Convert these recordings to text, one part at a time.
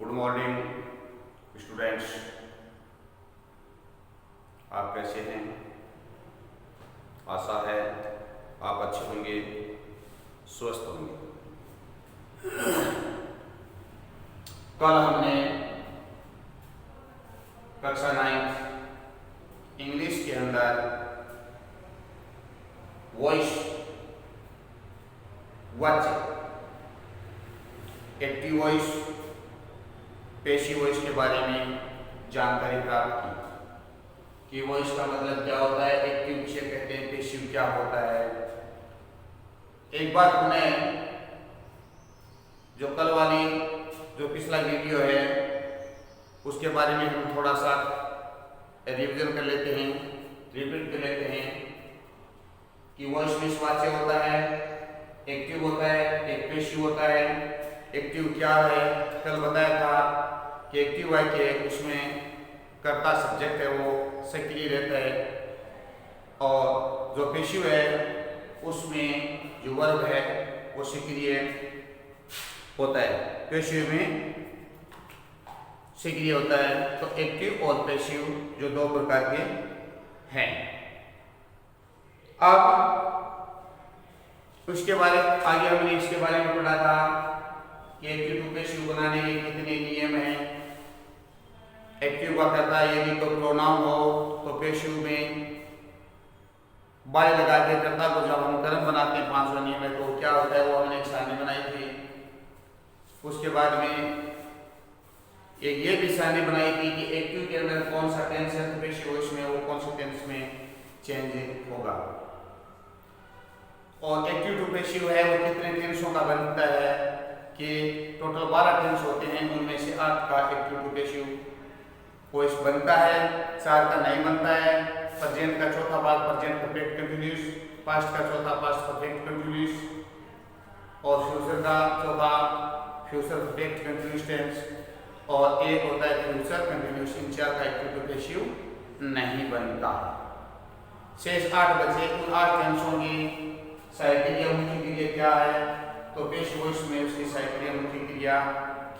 Good morning students, आप कैसे हैं? आशा है आप अच्छे होंगे, स्वस्थ होंगे। कल हमने कक्षा 9 इंग्लिश के अंदर वॉइस वाच्य एक्टिव वॉइस, पैसिव वॉइस के बारे में जानकारी प्राप्त की कि वॉइस का मतलब क्या होता है, एक्टिव किसे कहते हैं, पैसिव क्या होता है। एक बात हमें जो कल वाली जो पिछला वीडियो है उसके बारे में हम थोड़ा सा रिवीजन कर लेते हैं, रिपीट कर लेते हैं कि वॉइस में वाच्य होता है, एक्टिव होता है, एक पैसिव होता है। एक्टिव क्या है, कल बताया था कि एक्टिव वाक्य उसमें कर्ता सब्जेक्ट है वो सक्रिय रहता है, और जो पैसिव है उसमें जो वर्ब है वो सक्रिय होता है, पैसिव में सक्रिय होता है। तो एक्टिव और पैसिव जो दो प्रकार के हैं। अब उसके बारे आगे हमने इसके बारे में पढ़ा था कि एक्टिव टू पैसिव बनाने के कितने नियम हैं। एक्टिव का करता है यदि तो प्रोनाउन हो तो पैसिव में बाय लगा के करता को जब हम कर्म बनाते हैं 5वां नियम में तो क्या होता है, वो हमने एक सारणी बनाई थी। उसके बाद में एक ये भी सारणी बनाई थी कि एक्टिव के अंदर कौन सा टेंस है तो पैसिव वॉइस में वो कौन सा टेंस में चेंज होगा, और एक्टिव टू पैसिव है वो कितने टेंसों का बनता है कि टोटल 12 टेंस होते हैं, उनमें से 8 का एक्टिव टू पैसिव वॉइस बनता है, 4 का नहीं बनता है। प्रेजेंट का चौथा भाग प्रेजेंट परफेक्ट कंटीन्यूअस, पास्ट का चौथा पास्ट परफेक्ट कंटीन्यूअस, और फ्यूचर का चौथा फ्यूचर परफेक्ट कंटीन्यूअस टेंस, और एक होता है फ्यूचर कंटीन्यूअस। इन 4 का एक्टिव टू पैसिव नहीं बनता। शेष 8 बचे, उन 8 टेंसों की साइक्लिक मुख्य क्रिया क्या है, तो पैसिव वॉइस में उसकी साइक्लिक मुख्य क्रिया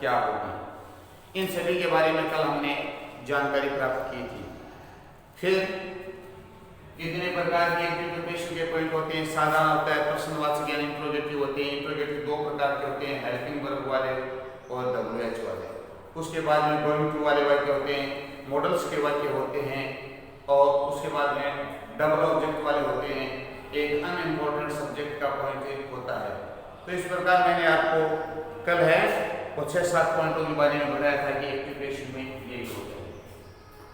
क्या होगी। इन सभी के बारे में कल हमने जानकारी प्राप्त की थी। फिर कितने प्रकार के एक्टिव टू पैसिव के पॉइंट होते हैं। साधारण होता है, प्रश्नवाचक यानी इंट्रोगेटिव होते हैं। इंट्रोगेटिव 2 प्रकार के होते हैं, हेल्पिंग वर्ब वाले और WH वाले। उसके बाद में गोइंग टू वाले वाक्य होते हैं, मॉडल्स के वाक्य होते हैं, और उसके बाद में डबल ऑब्जेक्ट वाले होते हैं। एक अनइम्पोर्टेंट सब्जेक्ट का पॉइंट होता है। तो इस प्रकार मैंने आपको कल है वो 6-7 पॉइंटों के बारे में बताया था कि एक्टिव पैसिव में यही होता है।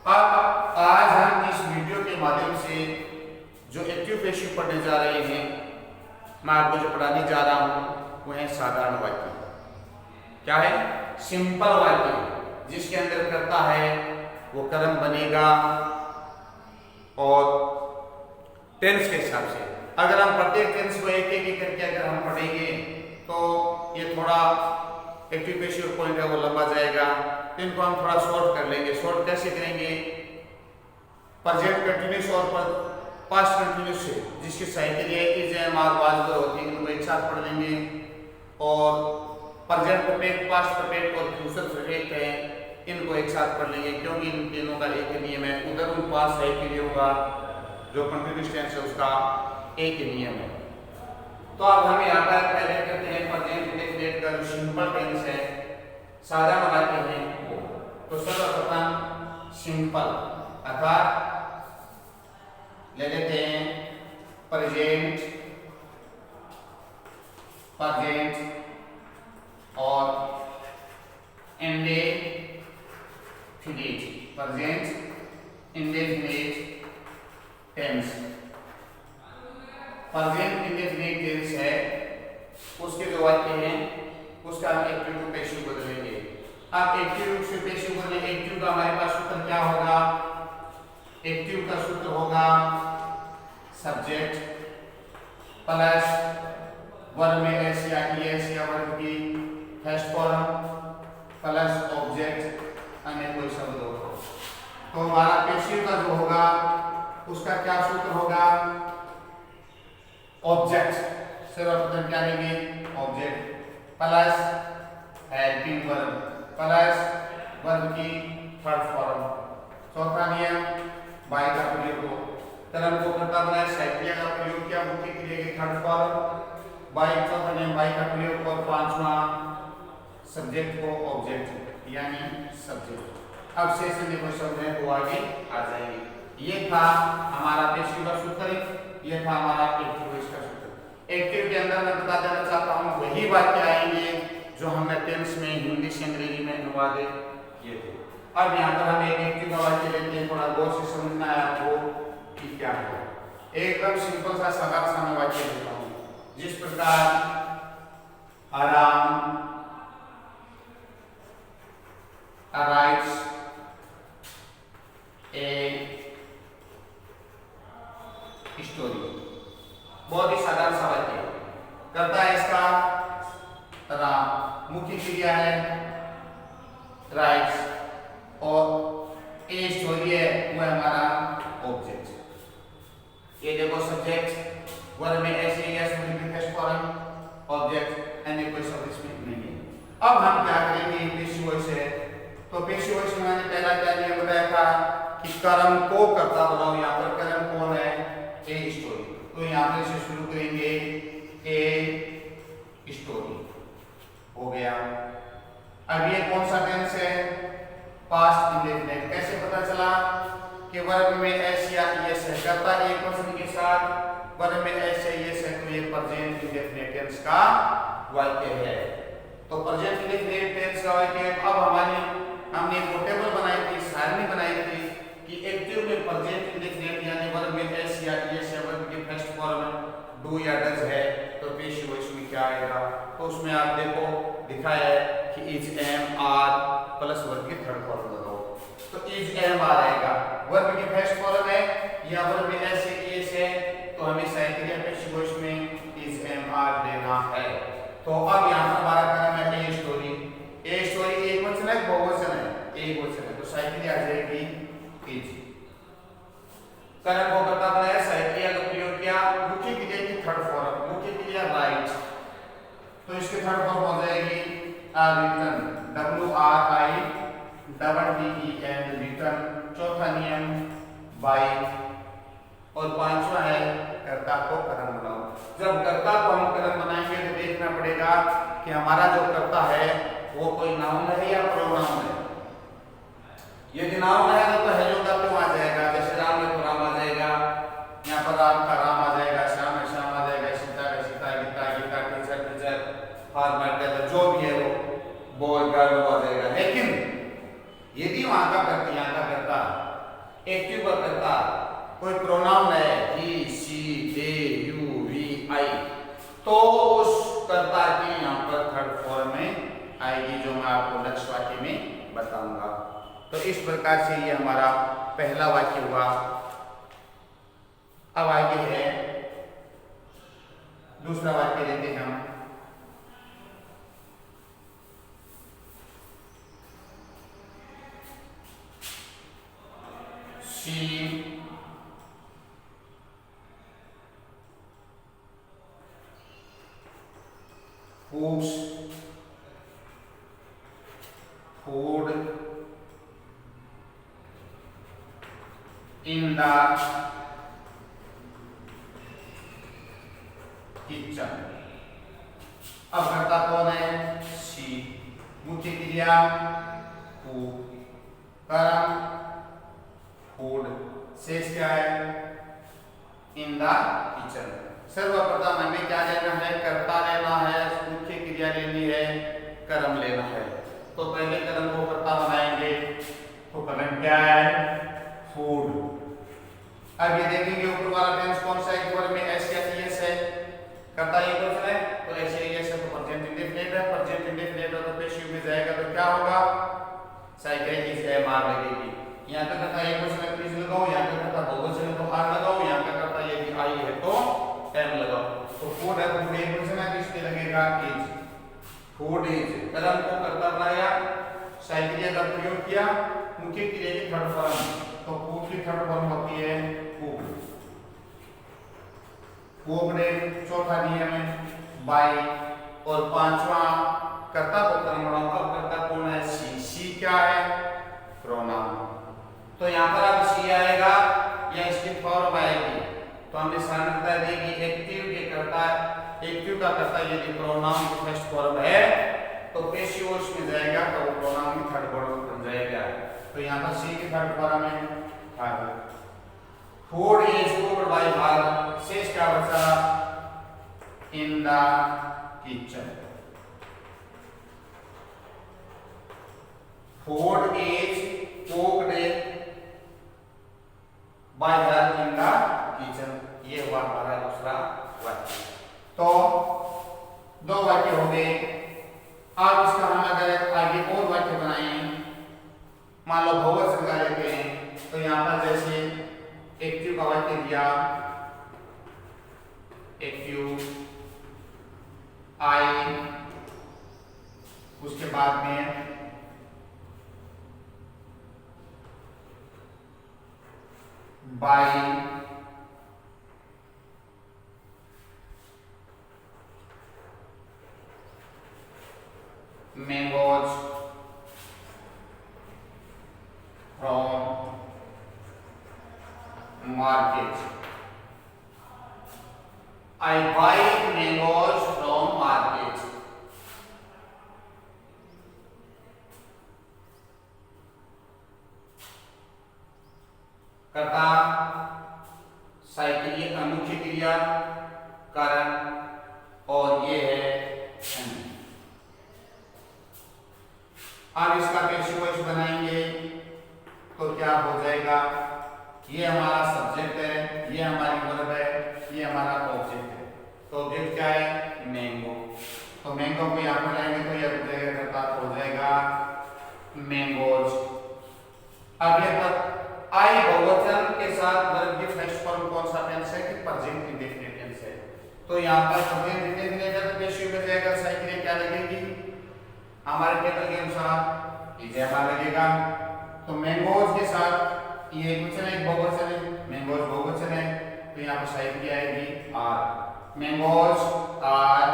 अब आज हम इस वीडियो के माध्यम से जो एक्टिव पैसिव पढ़ने जा रहे हैं, मैं आपको जो पढ़ाने जा रहा हूं वो है साधारण वाक्य। क्या है? सिंपल वाक्य, जिसके अंदर कर्ता है वो कर्म बनेगा और टेंस के हिसाब से। अगर हम प्रत्येक टेंस को एक एक करके अगर हम पढ़ेंगे तो ये थोड़ा एक्टिव पैसिव पॉइंट है वो लंबा जाएगा। इनको हम थोड़ा शॉर्ट कर लेंगे। शॉर्ट कैसे करेंगे? प्रेजेंट कंटीन्यूअस और पास्ट कंटीन्यूअस से जिसकी साइक्लिक इज एम आर वाज होती है, इनको एक साथ पढ़ लेंगे। और प्रेजेंट परफेक्ट, पास्ट परफेक्ट और फ्यूचर परफेक्ट है, इनको एक साथ पढ़ लेंगे, क्योंकि इन तीनों का एक नियम है। उधर उन पास साइक्लिक होगा, जो कंटीन्यूअस टेंस है उसका एक नियम है। तो अब हम यहाँ पर पहले करते हैं प्रेजेंट इंडेफिनिट का जो सिंपल टेंस है, साधारण वाक्य है। तो सर्वप्रथम सिंपल अर्थात ले लेते हैं प्रेजेंट, प्रेजेंट और indefinite, present indefinite tense. Present indefinite tense है, उसके जो वाक्य हैं उसका हम एक्टिव टू पैसिव बदलेंगे। अब एक्टिव टू पैसिव बदलेंगे। एक्टिव का हमारे पास सूत्र क्या होगा? एक्टिव का सूत्र होगा सब्जेक्ट प्लस वर्ब में एस या ईएस या वर्ब की फर्स्ट फॉर्म प्लस ऑब्जेक्ट अन्य कोई शब्द हो। तो हमारा पैसिव का जो होगा उसका क्या सूत्र होगा? ऑब्जेक्ट, सर्वप्रथम क्या लेंगे? Object plus helping verb plus verb की थर्ड फॉर्म। चौथा नियम बाई का प्रयोग को कर्म को कर्ता बनाए साइक्लिया का प्रयोग किया मुख्य क्रिया की थर्ड फॉर्म बाई। चौथा नियम बाई का प्रयोग और पांचवा सब्जेक्ट को ऑब्जेक्ट यानी सब्जेक्ट। अब सेशन में कोई शब्द है वो आगे आ जाएंगे। ये था हमारा पेशिव का सूत्र, ये था हमारा एक्टिव वॉइस का सूत्र। एक्टिव के अंदर मैं बता देना चाहता हूँ वही वाक्य आएंगे जो हमने टेंस में हिंदी से अंग्रेजी में अनुवादित किए थे। अब यहाँ पर हम एक एक्टिव का वाक्य लेते हैं, थोड़ा गौर से समझना है आपको कि क्या है। एकदम सिंपल सा सादा सा मैं वाक्य लेता हूँ जिस प्रकार आराम writes a story। बहुत ही साधारण सा वाक्य करता है इसका राम, मुख्य क्रिया है राइट्स और ए स्टोरी है वो है हमारा ऑब्जेक्ट। ये देखो सब्जेक्ट वर्ब में ऐसे ही S first form object and कोई शब्द इसमें नहीं है। अब हम क्या करेंगे पेशिव वॉइस है, तो पेशिव वॉइस में मैंने पहला क्या नियम बताया था कि कर्म को कर्ता बनाओ। यहाँ पर कर्म कौन है ए स्टोरी, तो यहाँ पर इसे शुरू करेंगे ए स्टोरी हो गया। अब ये कौन सा टेंस है पास्ट इंडेफिनिट। कैसे पता चला कि वर्ब में एस या ईएस है, कर्ता एक पर्सन के साथ वर्ब में एस या ईएस है तो ये प्रेजेंट इंडेफिनिट टेंस का वाक्य है। तो प्रेजेंट इंडेफिनिट टेंस का वाक्य। अब हमने एक टेबल बनाई थी, सारणी बनाई थी कि एक्टिव में प्रेजेंट इंडेफिनिट यानी वर्ब में एस या ईएस है, वर्ब के फर्स्ट फॉर्म डू या डज है तो पेशिव वॉइस में क्या आएगा। तो उसमें आप देखो दिखाया है कि is am are plus verb की थर्ड फॉर्म लगाओ तो इज एम आर आएगा। वर्ब की फर्स्ट फॉर्म है या वर्ब में एस या ईएस है तो हमें साइक्लिया पेशिव वॉइस में इज एम आर लेना है। तो अब यहाँ पर हमारा कर्म है ए स्टोरी। ए स्टोरी एक वचन है बहुवचन है, एक वचन है तो साइक्लिया आ जाएगी इज। कर्म को कर्ता बनाया साइक्लिया का प्रयोग किया मुख्य क्रिया की थर्ड फॉर्म, मुख्य क्रिया राइट तो इसकी थर्ड फॉर्म हो जाएगी return W R I double T E N return. चौथा नियम बाई और पांचवा है कर्ता को कर्म बनाओ। जब कर्ता को हम कर्म बनाएंगे तो देखना पड़ेगा कि हमारा जो कर्ता है वो कोई नाउन है या प्रोनाउन है। यदि नाउन है तो हेलो का क्यों आ जाएगा, जैसे राम में तो राम आ जाएगा, यहाँ पर राम का राम आ जाएगा, श्याम में श्याम आ जाएगा, सीता का Sita, Gita Gita, teacher teacher, farmer tailor जो भी है वो बॉय गर्ल आ जाएगा। लेकिन यदि वहां का कर्ता यहाँ का कर्ता एक्टिव का कर्ता कोई प्रोनाउन है ही शी दे यू वी आई तो उस कर्ता की यहाँ पर थर्ड फॉर्म में आएगी जो मैं आपको नेक्स्ट वाक्य में बताऊंगा। तो इस प्रकार से ये हमारा पहला वाक्य हुआ। अब आगे है दूसरा वाक्य लेते हैं हम। She cooks food in the kitchen। अब कर्ता कौन है शी, मुख्य क्रिया कुक, कर्म फूड, शेष क्या है इन द किचन। सर्वप्रथम हमें क्या लेना है कर्ता लेना है, मुख्य क्रिया लेनी है, कर्म लेना है। तो पहले कर्म को कर्ता बनाएंगे तो कर्म क्या है फूड। अब ये देखेंगे ऊपर वाला टेंस कौन सा है, वर्ब में एस या ईएस है, कर्ता ये क्वेश्चन है तो एस या ईएस है तो प्रेजेंट इंडेफिनिट है, प्रेजेंट इंडेफिनिट है तो पेशिव में जाएगा तो क्या होगा साइक्लिक इज एम आर लगेगी। यहाँ का कर्ता एक क्वेश्चन है प्लीज लगाओ, यहाँ का कर्ता बहुवचन है तो आर लगाओ, यहाँ का कर्ता यदि आई है तो एम लगाओ। तो फूड है फूड एक क्वेश्चन है किस पे लगेगा इज, फूड इज। कर्म को कर्ता बनाया साइक्लिया का प्रयोग किया मुख्य क्रिया की थर्ड फॉर्म तो फूड की थर्ड फॉर्म होती है कुक, कुक ने। चौथा नियम है बाई और पांचवा कर्ता को कर्म बनाओ। अब कर्ता कौन है शी, क्या करता है, यदि प्रोनाउन की फर्स्ट फॉर्म है तो पेशिव वॉइस में जाएगा तो वो प्रोनाउन की थर्ड फॉर्म बन जाएगा। तो यहाँ पर सी की थर्ड फॉर्म है father. Food is cooked bye father, शेष क्या बचा, in the kitchen. Food is cooked bye her in the kitchen, ये हुआ हमारा दूसरा वाक्य। तो दो वाक्य हो गए। अब इसका हम अगर आगे और वाक्य बनाएं, मान लो बहुवचन का लेते हैं, तो यहाँ पर जैसे एक्टिव का वाक्य दिया, एक्टिव आई, उसके बाद में by, mangoes from market. I buy mangoes from market. कर्ता साइकिल, ये मुख्य क्रिया कारण, और ये है एंड। अब इसका पेशिव वॉइस बनाएंगे तो क्या हो जाएगा, ये हमारा सब्जेक्ट है, ये हमारी वर्ब है, ये हमारा ऑब्जेक्ट है। तो ऑब्जेक्ट क्या है, मैंगो। तो मैंगो को यहाँ पर लाएंगे तो यह हो जाएगा, कर्ता हो जाएगा मैंगोज। अब ये पर आई बहुवचन के साथ वर्ब की फर्स्ट फॉर्म कौन सा टेंस है कि प्रेजेंट इंडेफिनिट टेंस है। तो यहाँ पर प्रेजेंट इंडेफिनिट है तो पेशिव में जाएगा, साइकिल क्या लगेगी, हमारे टेबल के अनुसार इज हमारा लगेगा। तो मैंगोज के साथ ये क्वेश्चन है, बहुवचन है, मैंगोज बहुवचन है, तो यहाँ पर साइड की आएगी आर। मैंगोज आर,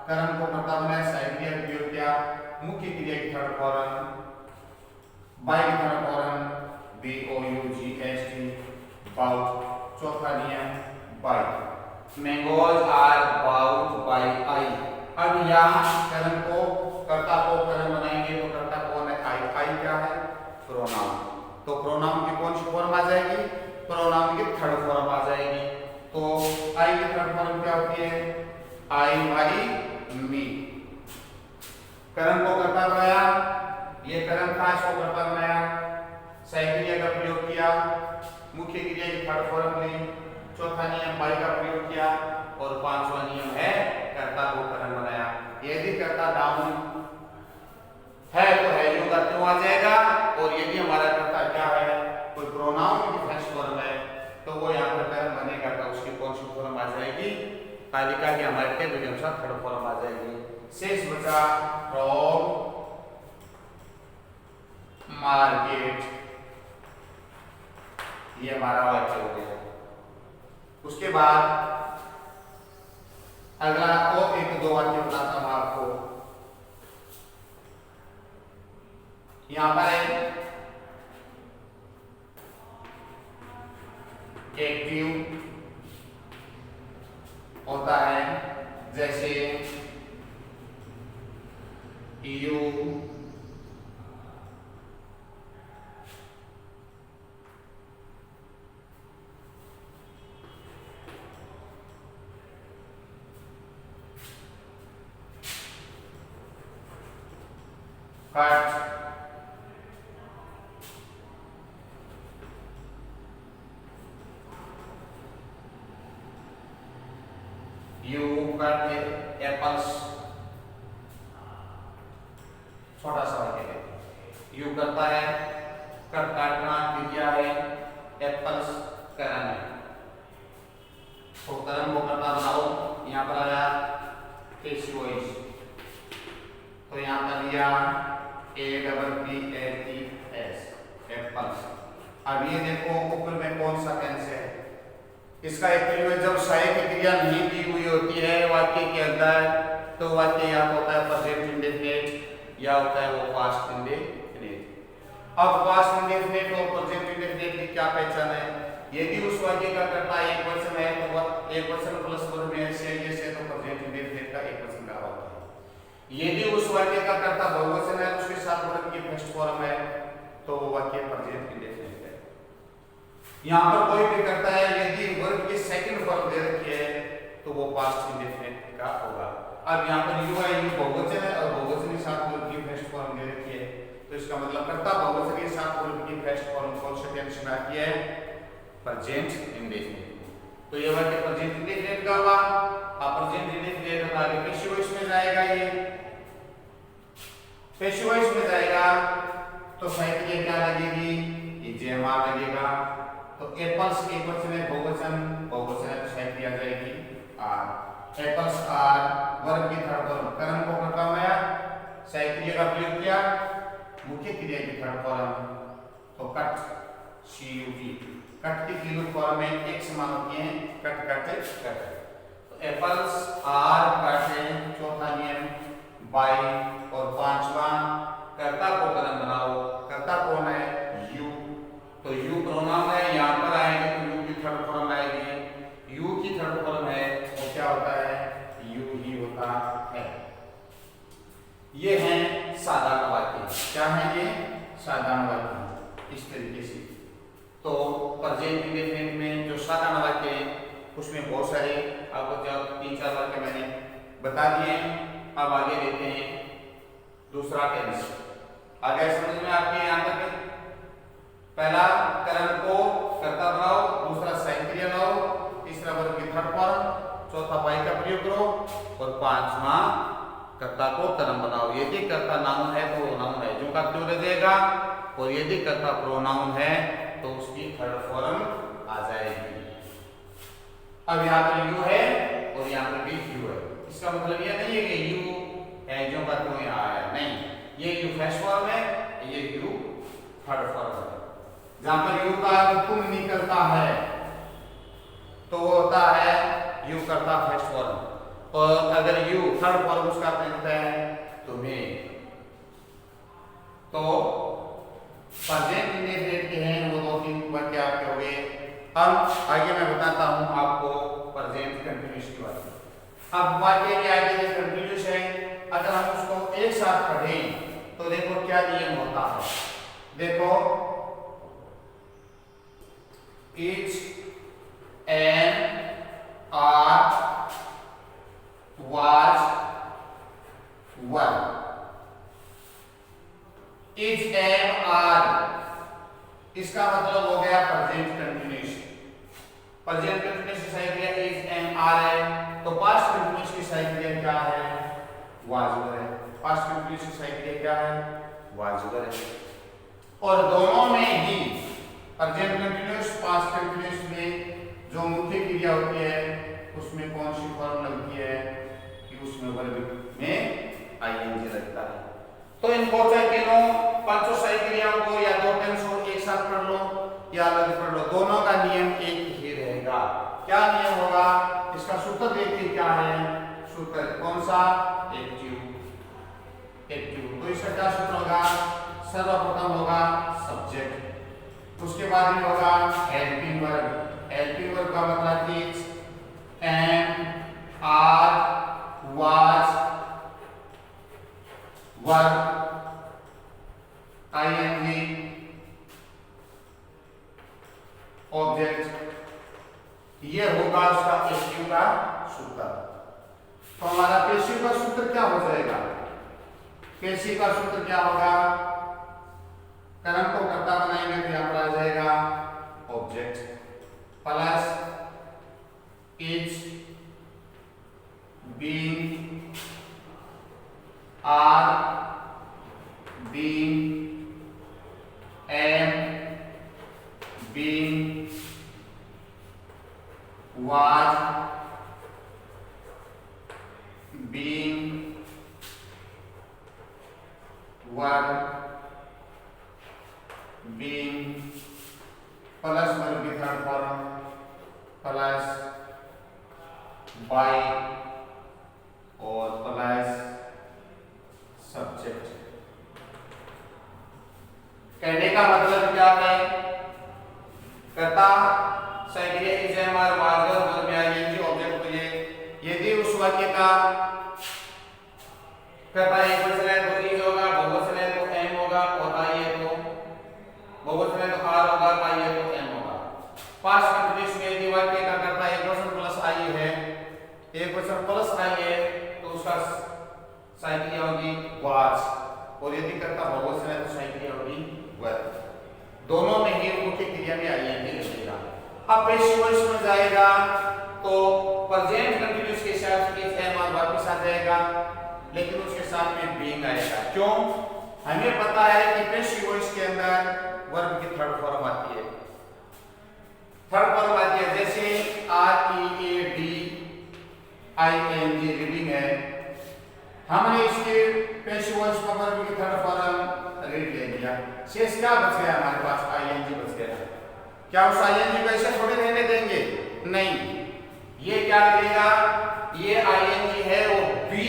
कर्म को कर्ता बनाया, साइड की उपयोग किया, मुख्य क्रिया की थर्ड फॉर्म, बाय की third form B O U G H T, bought. चौथा नियम by, mangoes are bought by I. अब यहाँ कर्म को कर्ता को कर्म बनाएंगे तो कर्ता कौन है, आई। आई क्या है, प्रोनाउन। तो प्रोनाउन की कौन सी फॉर्म आ जाएगी, प्रोनाउन की थर्ड फॉर्म आ जाएगी। तो आई की थर्ड फॉर्म क्या होती है, आई माई मी। कर्म को कर्ता बनाया, ये कर्म था, इसको कर्ता बनाया, सही का प्रयोग किया, मुख्य क्रिया की थर्ड फॉर्म ली, चौथा नियम बाई का प्रयोग किया, और पांचवा नियम है कर्ता को कर्म बनाया। यदि कर्ता डाउन है तो है जो का क्यों आ जाएगा, और यदि हमारा कर्ता क्या है, कोई प्रोनाउन की फर्स्ट फॉर्म है तो वो यहाँ पर कर्म बनेगा, तो उसकी कौन सी फॉर्म आ जाएगी, तालिका के हमारे टेबल के अनुसार थर्ड फॉर्म आ जाएगी। शेष बचा फ्रॉम मार्केट, ये हमारा वाक्य हो गया। उसके बाद अगला और एक दो वाक्य बताता हूं आपको। यहां पर है एक्टिव होता है, जैसे you cut, you cut apples, छोटा सा वाक्य है, यू करता है, कट काटना क्रिया है, एप्पल्स कर्म है। तो कर्म को करता बनाओ, यहाँ पर आया पेशिव वॉइस, तो यहाँ पर लिया APPLES एप्पल्स। अब ये देखो ऊपर में कौन सा टेंस है, इसका एक्चुअली में जब सहायक क्रिया नहीं दी हुई होती है वाक्य के अंदर, तो वाक्य या तो होता है प्रेजेंट इंडेफिनिट या होता है वो पास्ट इंडेफिनिट। अब पास्ट इंडेफिनिट और प्रेजेंट इंडेफिनिट की क्या पहचान है, यदि उस वाक्य का कर्ता एक वचन है तो एक वचन प्लस वर्ब में से तो प्रेजेंट इंडेफिनिट का का एकवचन का वाक्य है। यदि उस वाक्य का कर्ता बहुवचन है, उसके साथ वर्ब की फर्स्ट फॉर्म है, तो वो वाक्य प्रेजेंट इंडेफिनिट है। यहाँ पर कोई भी कर्ता है, यदि वर्ब की सेकंड फॉर्म दे रखी है तो वो पास्ट इंडेफिनिट का होगा। अब यहाँ पर यू है, यू बहुवचन है और बहुवचन के साथ वर्ब की फर्स्ट फॉर्म दे रखी है, तो इसका मतलब कर्ता बहुवचन के साथ वर्ब की फर्स्ट फॉर्म कौन सा टेंस में आती है? Present indefinite. तो ये वाक्य प्रेजेंट इंडेफिनिट का हुआ। अब प्रेजेंट इंडेफिनिट का आगे पैसिव वॉइस में जाएगा, ये पैसिव वॉइस में जाएगा तो साहित्य क्या लगेगी? ये जेमा लगेगा। तो एप्पल्स एकवचन है, बहुवचन है तो साहित्य आ जाएगी आर। एप्पल्स आर वर्ब की थर्ड फॉर्म, कर्म को करता मैं साहित्य का प्रयोग किया, मुख्य क्रिया की थर्ड फॉर्म तो कट सीयूटी। कट की तीनों फॉर्म में एक समान होती हैं, कट कट कट। तो एप्पल्स आर कट है, चौथा नियम बाय, और पांचवा कर्ता को कर्म बनाओ। कर्ता कौन है? यू। तो यू प्रोनाउन है, यहाँ पर आएंगे तो यू की थर्ड फॉर्म आएगी। यू की थर्ड फॉर्म है वो क्या होता है? यू ही होता है। ये है साधारण वाक्य। क्या है ये? साधारण वाक्य। इस तरीके से तो प्रेजेंट इंडेफिनिट में जो साधारण वाक्य है उसमें बहुत सारे आपको जब 3-4 वाक्य मैंने बता दिए। अब आगे देखते हैं दूसरा टेंस। आगे समझ में आपके यहाँ तक? पहला कर्म को कर्ता बनाओ, दूसरा सहायक क्रिया लाओ, तीसरा वर्ब की थर्ड फॉर्म, चौथा बाय का प्रयोग करो और पांचवा कर्ता को कर्म बनाओ। यदि कर्ता नाउन है तो नाउन है जो का क्यों रहेगा, और यदि कर्ता प्रोनाउन है तो उसकी थर्ड फॉर्म आ जाएगी। अब यहाँ पर यू है और यहाँ पर भी यू है। इसका मतलब ये नहीं है कि यू है जो का क्यों यहाँ आया, नहीं, ये यू फर्स्ट फॉर्म है, ये यू थर्ड फॉर्म है। जहां पर यू का तुम निकलता है तो वो होता है यू करता फर्स्ट फॉर्म, और अगर यू थर्ड फॉर्म उसका बनता है तुम्हें, तो प्रेजेंट इंडेफिनिट के हैं वो 2-3 वाक्य आपके हो गए। अब आगे मैं बताता हूं आपको प्रेजेंट कंटीन्यूअस की बात। अब वाक्य के आगे ये कंटीन्यूअस है, अगर हम उसको एक साथ पढ़ें तो देखो क्या नियम होता है। देखो each and are was one। each and are इसका मतलब हो गया प्रेजेंट कंटीन्यूअस। प्रेजेंट कंटीन्यूअस की सही क्रिया each and are है, तो पास्ट कंटीन्यूअस की सही क्रिया क्या है? was है। पास्ट कंटीन्यूअस की सही क्रिया क्या है? was है। और दोनों में ही प्रेजेंट कंटीन्यूअस पास्ट कंटीन्यूअस में जो मुख्य क्रिया होती है उसमें कौन सी फॉर्म लगती है कि उसमें वर्ब में आईएनजी लगता है। तो इनको चाहे तीनों पांचों सही क्रियाओं को या दो टेंस को एक साथ पढ़ लो या अलग पढ़ लो, दोनों का नियम एक ही रहेगा। क्या नियम होगा? इसका सूत्र देखिए क्या है। सूत्र कौन सा? एक्टिव। तो इसका क्या सूत्र होगा? सर्वप्रथम होगा सब्जेक्ट, उसके बाद ही होगा हेल्पिंग वर्ब। हेल्पिंग वर्ब का मतलब is am are was verb ING object, ये होगा उसका पैसिव का सूत्र। तो हमारा पैसिव का सूत्र क्या हो जाएगा? पैसिव का सूत्र क्या होगा? कर्म को कर्ता बनाएंगे तो यहां पर आ जाएगा object plus is being are being am being was being verb being plus verb की थर्ड फॉर्म प्लस बाय और प्लस सब्जेक्ट। कहने का मतलब क्या है? कर्ता सही क्रिया is am are was verb में आईएनजी ऑब्जेक्ट। तो ये यदि उस वाक्य का कहता है एक वचन है तो इज होगा, बहुवचन है तो एम होगा, और आई है तो बहुवचन है तो आर होगा, आई है तो एम होगा। पास्ट कंटिन्यूअस में यदि वाक्य का करता है एक वचन प्लस आई है, एक वचन प्लस आई है तो उसका साई क्रिया होगी वाज, और यदि करता बहुवचन है तो साई क्रिया होगी वर। दोनों में ही मुख्य क्रिया में आईएनजी लगेगा। अब पैसिव वॉइस में जाएगा तो प्रेजेंट कंटिन्यूअस के साथ इज एम आर वापस आ जाएगा, लेकिन उसके साथ में बीइंग आएगा। क्यों? हमें पता है कि पैसिव वॉइस के अंदर वर्ब की थर्ड फॉर्म आती है। थर्ड फॉर्म आती है जैसे R E A D I N G reading है, हमने इसके पैसिव वॉइस का वर्ब की थर्ड फॉर्म रीड ले लिया, शेष क्या बच गया हमारे पास? आईएनजी बच गया। क्या उस आईएनजी को ऐसे थोड़ी रहने देंगे? नहीं, ये क्या करेगा? ये आईएनजी है वो बी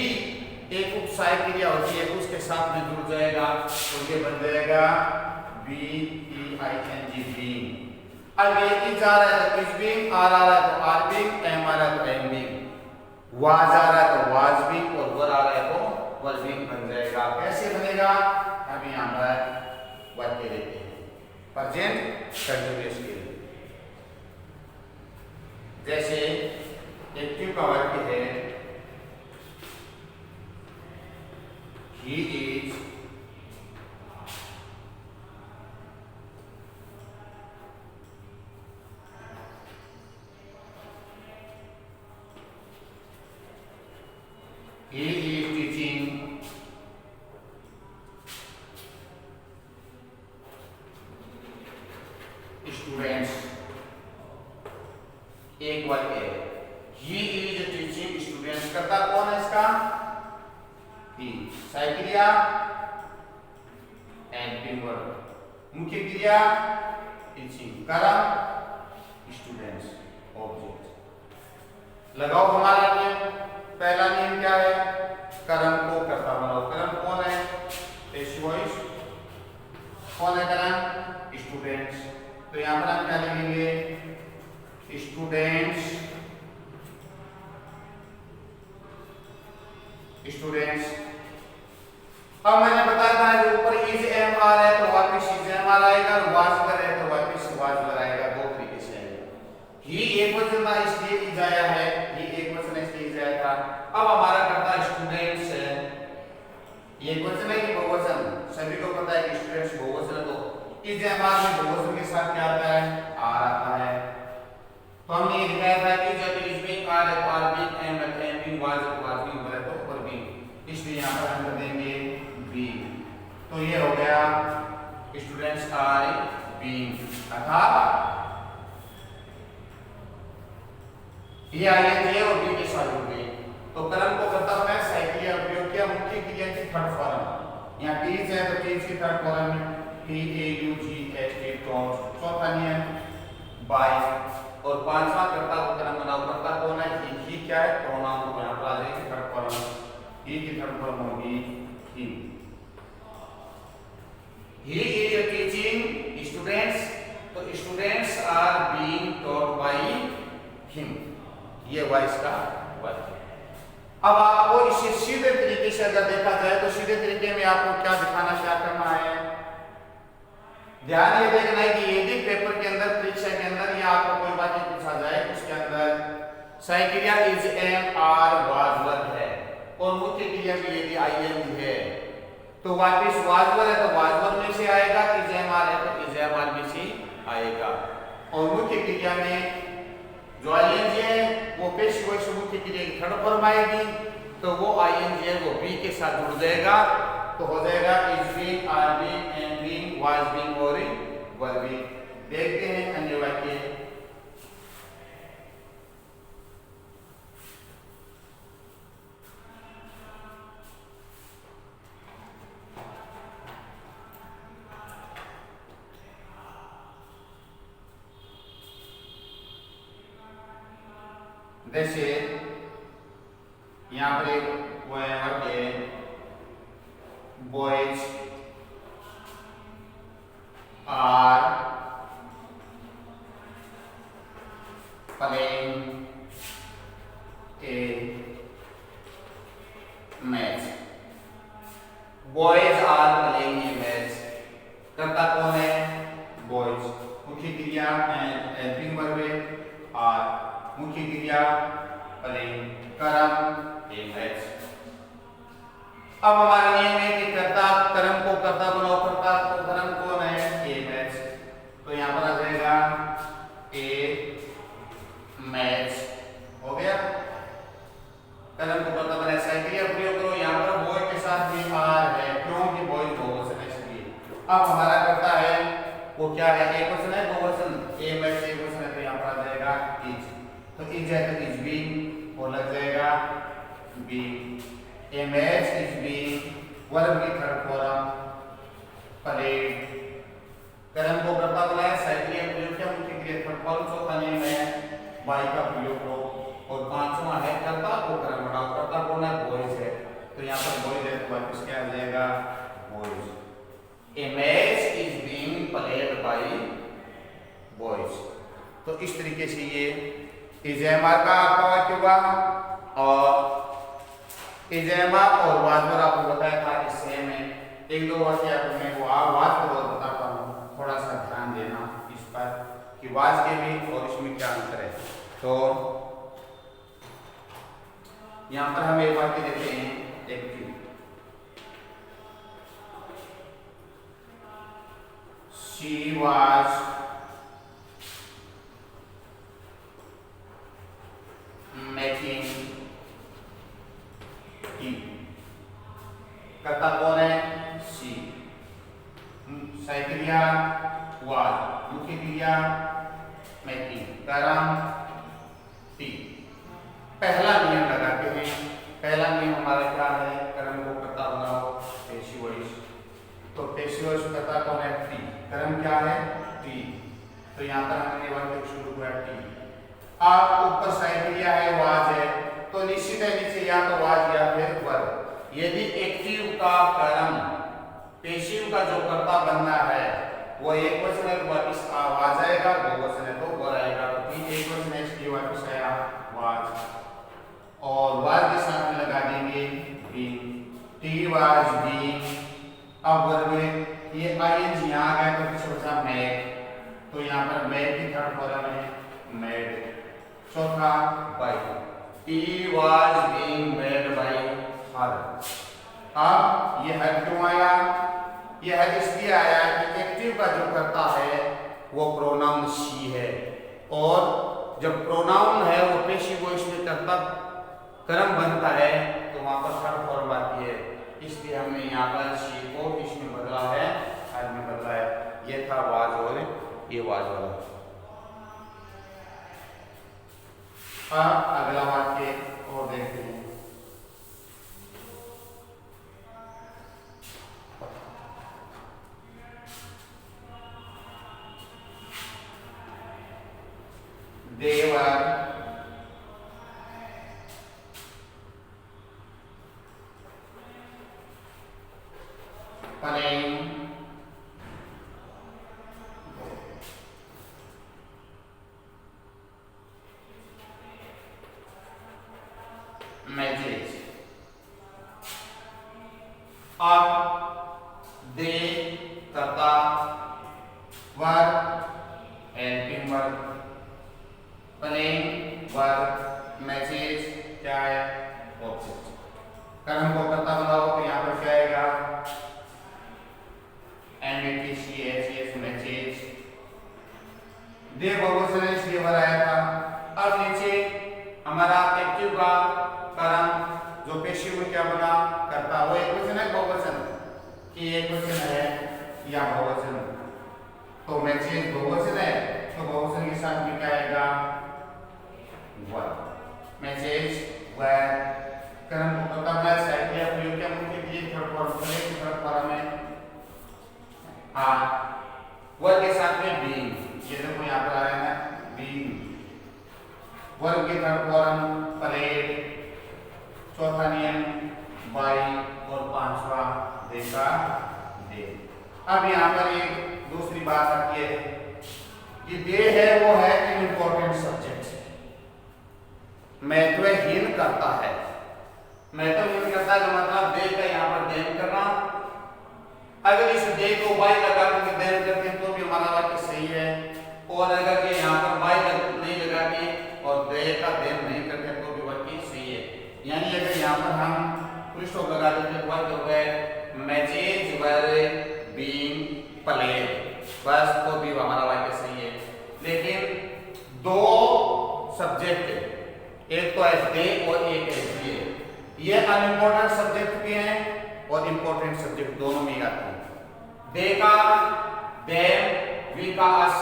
एक उपसहायक क्रिया होती है उसके साथ में जुड़ जाएगा, तो ये बन जाएगा B E I N G being. अब ये इज आ रहा है तो इज बीइंग, आर आ रहा है तो आर बीइंग, एम आ रहा है तो एम बीइंग, वाज आ रहा है तो वाज बीइंग, और वर आ रहा है तो वर बीइंग बन जाएगा। कैसे बनेगा? हम यहाँ पर वाक्य लेते हैं प्रेजेंट कंटिन्यूअस के लिए। जैसे एक्टिव का वाक्य है he is teaching students। एक वाक्य है he is teaching students, करता कौन है इसका? ही। सहायक क्रिया हेल्पिंग वर्ब, मुख्य क्रिया टीचिंग, कर्म स्टूडेंट्स, ऑब्जेक्ट। लगाओ हमारा नियम। पहला नियम क्या है? कर्म को कर्ता बनाओ। कर्म कौन है? Passive voice. कौन है कर्म? स्टूडेंट्स। तो यहां पर हम क्या लिखेंगे? Students, students. अब मैंने बताया था जो ऊपर इज एम आ रहा है तो वापस इज एम आ आएगा, और वाज कर है तो वापस वाज कर आएगा, दो तरीके से आएगा। ही एक वचन था इसलिए इज आया है, ही एक वचन है इसलिए इज आया था। अब हमारा करता स्टूडेंट्स है, एक वचन है कि बहुवचन? सभी को पता है कि स्टूडेंट्स बहुवचन है, तो इज एम आर में बहुवचन के साथ क्या आता है? आर आता है। तो हमने ये दिखाया था कि जब इज बीइंग आर है तो आर बीइंग, एम है तो एम बीइंग, वाज है तो वाज बीइंग, वर है तो वर बीइंग, इसलिए यहां पर हम कर देंगे बी। तो ये हो गया स्टूडेंट्स आर बीइंग, अर्थात ये आईएनजी है और बी के साथ जुड़ गई। तो कर्म को करता मैं सहायक क्रिया उपयोग किया, मुख्य क्रिया की थर्ड फॉर्म। यहाँ टीज है तो टीज की third form T A you ji H T taught. चौथा नियम बाय, और पांचवा कर्ता को कर्म बनाओ। कर्ता कौन है? ही क्या है? प्रोनाउन को यहाँ पर आ जाएगी थर्ड फॉर्म, ही की थर्ड फॉर्म होगी him. He is teaching students, तो students are being taught by him। ये वॉइस का वाक्य। अब आपको इसे सीधे तरीके से अगर देखा जाए तो सीधे तरीके में आपको क्या दिखाना, क्या करना है? ध्यान ये देखना है कि यदि पेपर के अंदर, परीक्षा के अंदर या आपको कोई वाक्य पूछा जाए उसके अंदर सहायक क्रिया is am are was were है और मुख्य क्रिया में यदि आईएनजी है तो वापस वाजवर है तो वाजवर में से आएगा, इजेमार है तो इजेमार में से आएगा। और मुख्य क्रिया में जो आईएनजी है वो पेश वॉइस मुख्य क्रिया की थर्ड फॉर्म आएगी, तो वो आईएनजी है वो बी के साथ जुड़ जाएगा, तो हो जाएगा is being, are being, am being, was being और वर बीइंग। देखते हैं अन्य वाक्य। जैसे यहाँ पर एक वाक्य boys are playing a match. Boys are playing a match. करता कौन है? बॉयज। मुख्य क्रिया एंड हेल्पिंग वर्ब आर। मुख्य क्रिया प्लेइंग, कर्म ए मैच। अब हमारा नियम है कि कर्ता कर्म को कर्ता बनाओ। कर्ता तो कर्म कौन है? ए मैच। तो यहां पर आ जाएगा ए मैच, हो गया। कर्म को कर्ता बनाए, साइक्लिया प्रयोग करो। यहां पर बॉय के साथ भी आर है, क्योंकि बॉय बहुवचन है इसलिए। अब हमारा कर्ता है वो क्या है? एक वचन है, बहुवचन। ए मैच एक वचन है, तो यहां पर आ जाएगा इज। तो इज है तो इज बीइंग, और लग जाएगा being. A match is being, verb की थर्ड फॉर्म परेड। कर्म को कर्ता बनाया, साइक्लिया प्रयोग किया, मुख्य क्रिया थर्ड फॉर्म। चौथा नियम है बाई का प्रयोग करो। और पांचवा है कर्ता को कर्म बनाओ। कर्ता कौन है? बॉयज है, तो यहाँ पर बॉयज है तो वापस क्या आ जाएगा? Boys. A match is being played by boys। तो इस तरीके से ये इजेमा का आपका वाक्य हुआ। और इजेमा और वाजवर आपको बताया था, इससे में एक दो वाक्य आपने वो वाज को बताता हूँ, थोड़ा सा ध्यान देना इस पर कि वाज के भी और इसमें क्या अंतर है। तो यहाँ पर हम एक वाक्य देते हैं, एक She was making tea। कर्ता कौन है? शी। साइक्लिया वाज, मुख्य क्रिया मेकिंग, कर्म टी। पहला नियम लगाते हैं। पहला नियम हमारा क्या है? कर्म को कर्ता बनाओ, पेशी वॉइस। तो पेशी वॉइस कर्ता कौन है? टी। कर्म क्या है? टी। तो यहाँ पर हमने वाक्य शुरू किया टी। अब ऊपर साइक्लिया है, वाज है, तो निश्चित है नीचे या तो वाज या फिर वर्ब। यदि एक्टिव का कर्म पेशिव का जो कर्ता बनना है वो एक वचन है तो वापस वाज आएगा, दो वचन है तो वर आएगा। तो ठीक एक वचन है इसलिए वापस आया वाज। और वाज के साथ में लगा देंगे बीइंग। Tea was being. अब वर्ब ये आईएनजी यहां आ गया तो पीछे बचा मेड, तो यहां पर मेड की थर्ड फॉर्म है मेड। चौथा by. He was being made by her। अब ये हर क्यों आया? ये हर इसलिए आया कि एक्टिव का जो कर्ता है वो प्रोनाउन शी है, और जब प्रोनाउन है वो पेशी वो इसमें कर्ता कर्म बनता है तो वहां पर थर्ड फॉर्म आती है। इसलिए हमने यहाँ पर शी को इसमें बदला है, हर में बदला है। ये था वाज और ये वाज वाला। अगला वाक्य और देखते हैं। देवर playing matches। अब दे कर्ता verb helping verb, playing verb, matches क्या है? ऑब्जेक्ट। कर्म को कर्ता बनाओ तो यहाँ पर क्या आएगा? MATCHES matches. दे बहुवचन है इसलिए वर आया था। अब नीचे हमारा एक्टिव का कर्म जो पेशी में क्या बना? कर्ता। वो एक वचन है बहुवचन कि एक वचन है या बहुवचन? तो मैचेस बहुवचन है तो बहुवचन के साथ में क्या आएगा? वर्ब। Matches verb. कर्म को कर्ता बनाया, साइक्लिया प्रयोग किया, मुख्य क्रिया थर्ड फॉर्म की थर्ड फॉर्म में वर्ब के साथ में बीइंग। ये देखो यहाँ पर आ रहा है ना बीइंग। वर्ब की थर्ड फॉर्म परेड। चौथा नियम बाई और पांचवा देखा दे। अब यहाँ पर एक दूसरी बात आती है कि दे है वो है इम्पोर्टेंट सब्जेक्ट, महत्वहीन करता है। महत्वहीन करता है मतलब दे का यहाँ पर देन करना वाई लगा के देन करते हैं तो भी हमारा वाक्य सही है। और अगर ये यहाँ पर वाई नहीं लगा के और दे का देन नहीं करते तो भी वाक्य सही है। यानी अगर यहाँ पर हम फुल स्टॉप लगा देते हैं वाक्य हो गया मैचेस वर बीइंग प्लेड, बस तो भी हमारा वाक्य सही है। लेकिन दो सब्जेक्ट, एक तो है दे और एक है ये अनइम्पोर्टेंट सब्जेक्ट भी हैं और इंपॉर्टेंट सब्जेक्ट दोनों में आते हैं। दे का देम, वी का अस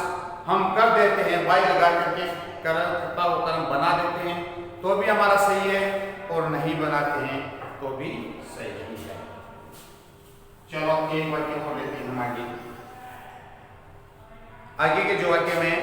हम कर देते हैं वाई लगा करके कर्ता वो कर्म बना देते हैं तो भी हमारा सही है और नहीं बनाते हैं तो भी सही है। चलो एक वाक्य और लेते हैं हम आगे के जो वाक्य में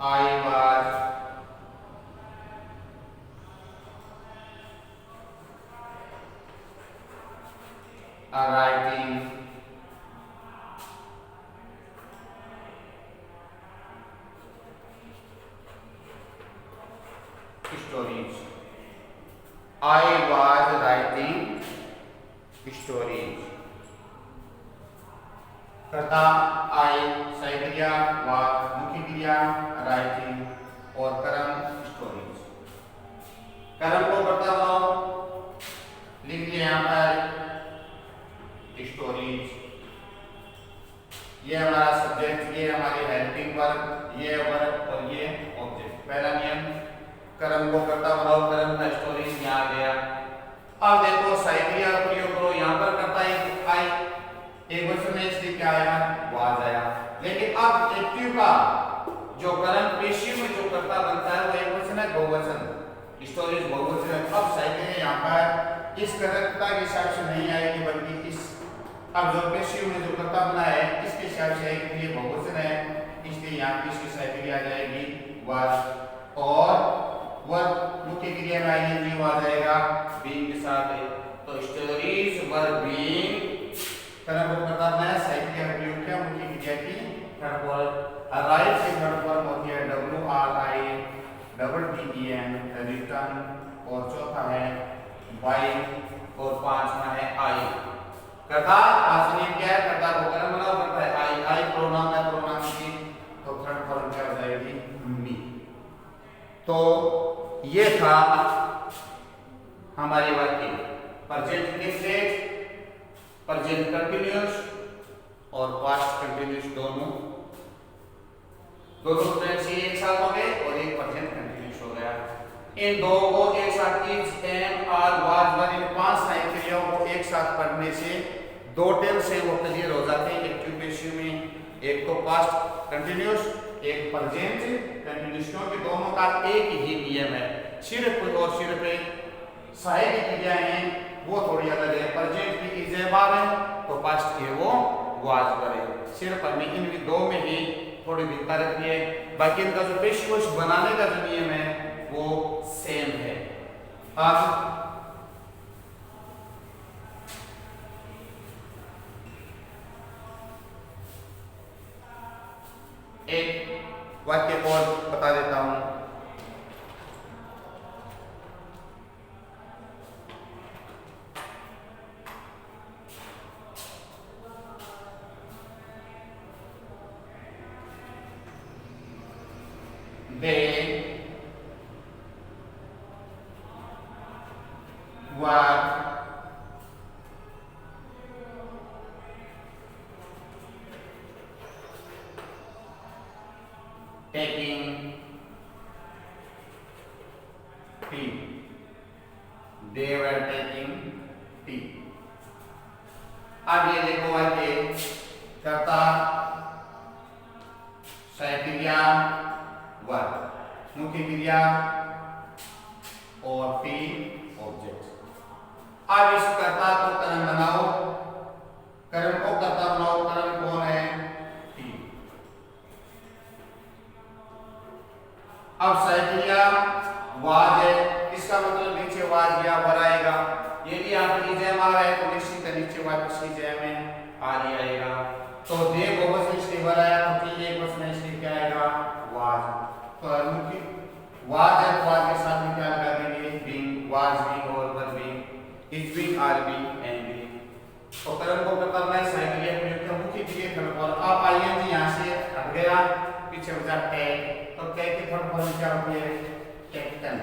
I was writing stories. I was writing stories. कर्ता I सही क्रिया, was मुख्य क्रिया, writing और कर्म stories। कर्म को कर्ता बनाओ, लिख लिया यहाँ पर स्टोरीज। ये हमारा सब्जेक्ट, ये हमारी हेल्पिंग वर्ब, ये वर्ब और ये ऑब्जेक्ट। पहला नियम कर्म को कर्ता बनाओ, कर्म का स्टोरीज यहाँ आ गया। अब देखो सही क्रिया का प्रयोग करो, यहाँ पर कर्ता एक आई एक वचन में इसलिए क्या आया वाज आया। लेकिन अब एक्टिव का जो कर्म पेशी में जो कर्ता बनता है वो एक वचन है बहुवचन, स्टोरीज बहुवचन है। अब सही क्रिया यहाँ पर इस कर्ता के हिसाब से नहीं आएगी बल्कि इस अब जो पेशी में जो कर्ता बना है इसके हिसाब से आएगी, ये बहुवचन है इसलिए यहाँ की इसकी सही क्रिया आ जाएगी वाज और वर्ब मुख्य क्रिया में आएगी वो आ जाएगा बीइंग के साथ है। तो स्टोरीज वर बीइंग कर्म को कर्ता बनाया, सही क्रिया का प्रयोग किया, मुख्य क्रिया की थर्ड फॉर्म अराइव से थर्ड फॉर्म होती है W R I double T E N return और चौथा है बाई और पांचवा है आई। कर्ता पांचवा नियम क्या है, कर्ता को कर्म बनाओ, करता है आई, आई प्रोनाउन है, प्रोनाउन की तो थर्ड फॉर्म क्या हो जाएगी मी। तो ये था हमारे वाक्य प्रेजेंट इंडेफिनिट, प्रेजेंट कंटीन्यूअस और पास्ट कंटीन्यूअस दोनों फ्रेंड्स ये एक साथ हो गए और एक प्रेजेंट कंटीन्यूअस हो गया। इन दो को एक साथ is am are was were इन पांच सहायक क्रियाओं को एक साथ पढ़ने से दो टेंस है वो क्लियर हो जाते हैं एक्टिव पेशिव में। एक तो पास्ट कंटीन्यूअस, एक प्रेजेंट कंटीन्यूअस, क्योंकि दोनों का एक ही नियम है, सिर्फ और सिर्फ सहायक क्रियाएं हैं वो थोड़ी अलग है। प्रेजेंट की इज ए बार है तो पास्ट की वो वाज वर है। सिर्फ हमें इन दो में ही थोड़ी भिन्नता रखनी है, बाकी इनका जो पेशकश बनाने का जो नियम है वो सेम है। अब एक वाक्य और बता देता हूं। They were taking tea. They were taking tea. अब ये देखो वाक्य कर्ता सहायक क्रिया वर्ब मुख्य क्रिया और पी ऑब्जेक्ट। अब इस कर्ता को कर्म बनाओ, कर्म को कर्ता बनाओ, कर्म कौन है टी। अब सहायक क्रिया वाज है, इसका मतलब नीचे वाज या वर आएगा। यदि आप इजेम आ रहा है तो निश्चित नीचे वापस इजेम है आ रही between R B and B. तो कर्म को करना है साइक्लिक प्रयोग का मुख्य क्रिया थर्ड फॉर्म। अब आईएनजी यहां से हट गया, पीछे बचा टैग, तो टैग के थर्ड फॉर्म क्या हो गया? कैप्टन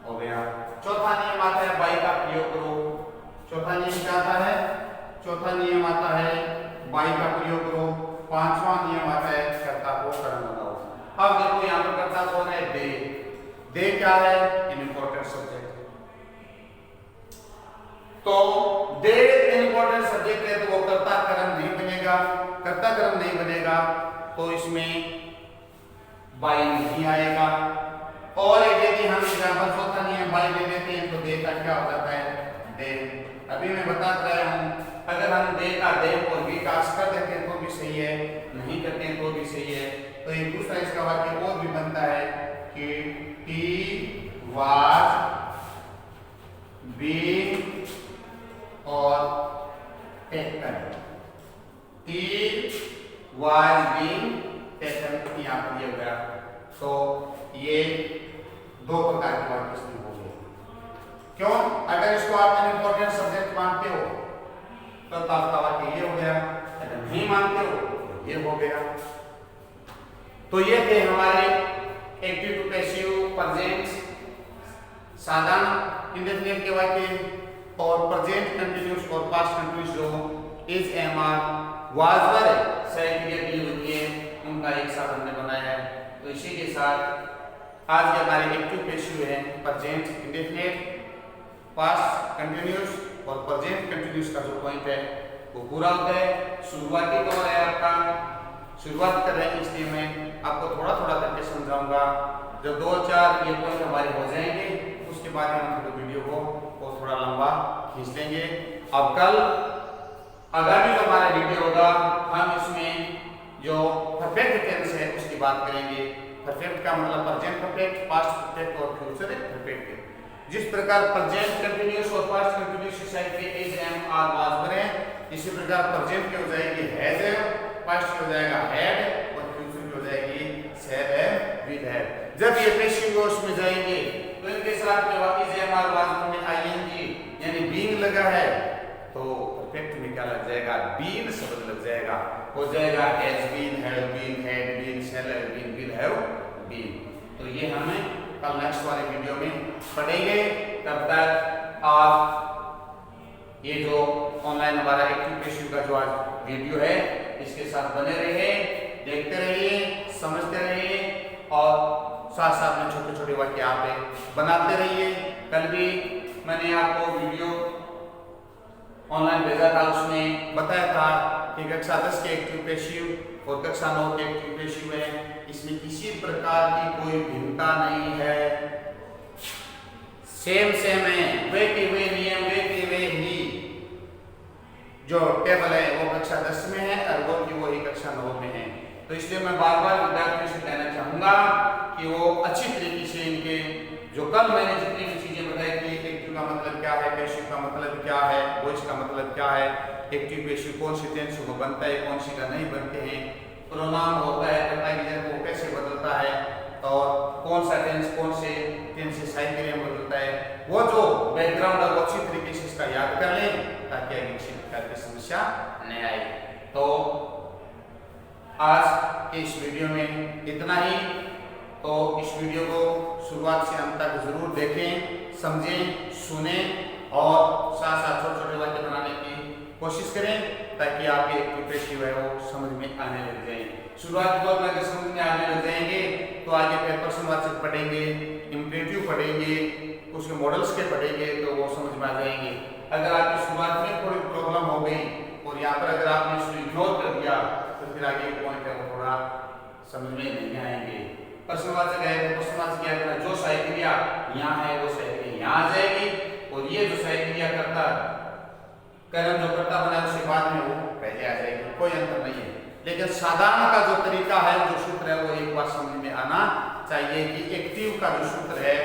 हो गया। चौथा नियम आता है बाई का प्रयोग करो। चौथा नियम क्या आता है? चौथा नियम आता है बाई का प्रयोग करो। पांचवा नियम आता है कर्ता को कर्म लगाओ। अब देखो यहाँ पर कर्ता कौन है? दे। दे क्या है? Important subject. तो दे इम्पोर्टेंट सब्जेक्ट है, तो वो कर्ता कर्म नहीं बनेगा। कर्ता कर्म नहीं बनेगा तो इसमें बाई नहीं आएगा। और यदि हम एग्जाम्पल चौथा नियम बाई ले लेते हैं तो दे का क्या हो जाता है? दे। अभी मैं बता रहा हूं, अगर हम दे का दे और विकास कर देते हैं तो भी सही है, नहीं करते हैं तो भी सही है। तो एक दूसरा इसका वाक्य और भी बनता है कि he was being और taken। he was being taken यहाँ पर दिया गया। तो ये दो प्रकार के वाक्य इसमें हो गए। क्यों? अगर इसको आप इम्पोर्टेंट सब्जेक्ट मानते हो तो आपका वाक्य ये हो गया, अगर नहीं मानते हो तो ये हो गया। तो ये थे हमारे एक्टिव टू पैसिव प्रेजेंट साधारण इंडेफिनिट के वाक्य और प्रेजेंट कंटीन्यूअस और पास्ट कंटीन्यूअस जो is am are was were साइक्लिक दी होती है उनका एक साथ हमने बनाया है। तो इसी के साथ आज के हमारे एक्टिव पैसिव है प्रेजेंट इंडेफिनिट, पास्ट कंटीन्यूअस और प्रेजेंट कंटीन्यूअस का जो पॉइंट है वो पूरा होता है। शुरुआती दौर है आपका, शुरुआत कर रहे हैं इसलिए मैं आपको थोड़ा थोड़ा करके समझाऊंगा। जब 2-4 ये पॉइंट हमारे हो जाएंगे उसके बाद हम थोड़ा वीडियो को थोड़ा लंबा खींच लेंगे। अब कल आगामी जो हमारा वीडियो होगा हम इसमें जो परफेक्ट टेंस है उसकी बात करेंगे। परफेक्ट का मतलब प्रेजेंट परफेक्ट, पास्ट परफेक्ट और फ्यूचर परफेक्ट। जिस प्रकार प्रेजेंट कंटीन्यूअस और पास्ट कंटीन्यूअस की साइड पे is am are was were है, इसी प्रकार प्रेजेंट की हो जाएगी हैज है, पास्ट की हो जाएगा हैड और फ्यूचर की हो जाएगी हैव है विल हैव। जब ये पैसिव वॉइस में जाएंगे तो इनके साथ में is am are was were में आईएनजी यानी बीइंग लगा है तो परफेक्ट में क्या लग जाएगा? बीन शब्द लग जाएगा, हो जाएगा has been, have been, had been, shall have been, will have been. तो ये हमें कल नेक्स्ट वाले वीडियो में पढ़ेंगे। तब तक आप ये जो ऑनलाइन हमारा एक्टिव पैसिव का जो आज वीडियो है इसके साथ बने रहिए, देखते रहिए, समझते रहिए और साथ साथ में छोटे छोटे वाक्य आप बनाते रहिए। कल भी मैंने आपको वीडियो ऑनलाइन भेजा था, उसमें बताया था कि कक्षा 10 के एक्टिव पैसिव और कक्षा 9 के एक्टिव पैसिव है, इसमें किसी प्रकार की कोई भिन्नता नहीं है, सेम है, वे के वे नियम, वे के वे ही जो टेबल है वो कक्षा 10 में है और वो की वही कक्षा 9 में है। तो इसलिए मैं बार बार विद्यार्थियों से कहना चाहूंगा कि वो अच्छी तरीके से इनके जो कल मैंने जितनी भी चीजें बताई कि एक्टिव का मतलब क्या है, पैसिव का मतलब क्या है, वॉइस का मतलब क्या है, एक्टिव पैसिव कौन सी टेंस को बनता है, कौन सी का नहीं बनते हैं, प्रोनाउन होता है कंपाइजर वो कैसे बदलता है और कौन सा टेंस कौन से टेंस से साइकिल में बदलता है, वो जो बैकग्राउंड है वो अच्छी तरीके से इसका याद कर लें ताकि आगे किसी प्रकार की समस्या नहीं आए। तो आज के इस वीडियो में इतना ही। तो इस वीडियो को शुरुआत से अंत तक जरूर देखें, समझें, सुने और साथ साथ छोटे छोटे वाक्य बनाने की कोशिश करें ताकि आपके एक्टिव पैसिव है वो समझ में आने लग जाए। शुरुआत दौर में अगर समझ में आने लग जाएंगे तो आगे फिर पर्सनवाचक पढ़ेंगे, इम्परेटिव पढ़ेंगे, उसके मॉडल्स के पढ़ेंगे तो वो समझ में आ जाएंगे। अगर आपकी शुरुआत में थोड़ी प्रॉब्लम हो गई और यहाँ पर अगर आपने इसको इग्नोर कर दिया तो फिर आगे पॉइंट है वो थोड़ा समझ में नहीं आएंगे। पर्सनवाचक है तो पर्सनवाचक क्या करना, जो साइक्लिया यहाँ है वो साइक्लिया यहाँ आ जाएगी और ये जो साइक्लिया करता कर्म जो करता बना उसके बाद में वो पहले आ जाएगी, कोई अंतर नहीं है। लेकिन साधारण का जो तरीका है जो सूत्र है वो एक बार समझ में आना चाहिए कि एक्टिव का जो सूत्र है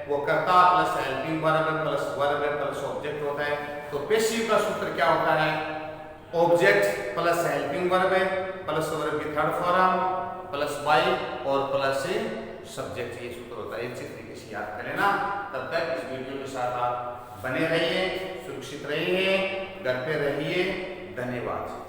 वो कर्ता plus helping verb plus verb plus object होता है। तो पैसिव का सूत्र क्या होता है? Object plus helping verb plus verb की थर्ड फॉर्म प्लस बाई और प्लस सब्जेक्ट, ये सूत्र होता है। अच्छी तरीके से याद कर लेना। तब तक इस वीडियो के साथ आप बने रहिए, सुरक्षित रहिए, घर पे रहिए। धन्यवाद।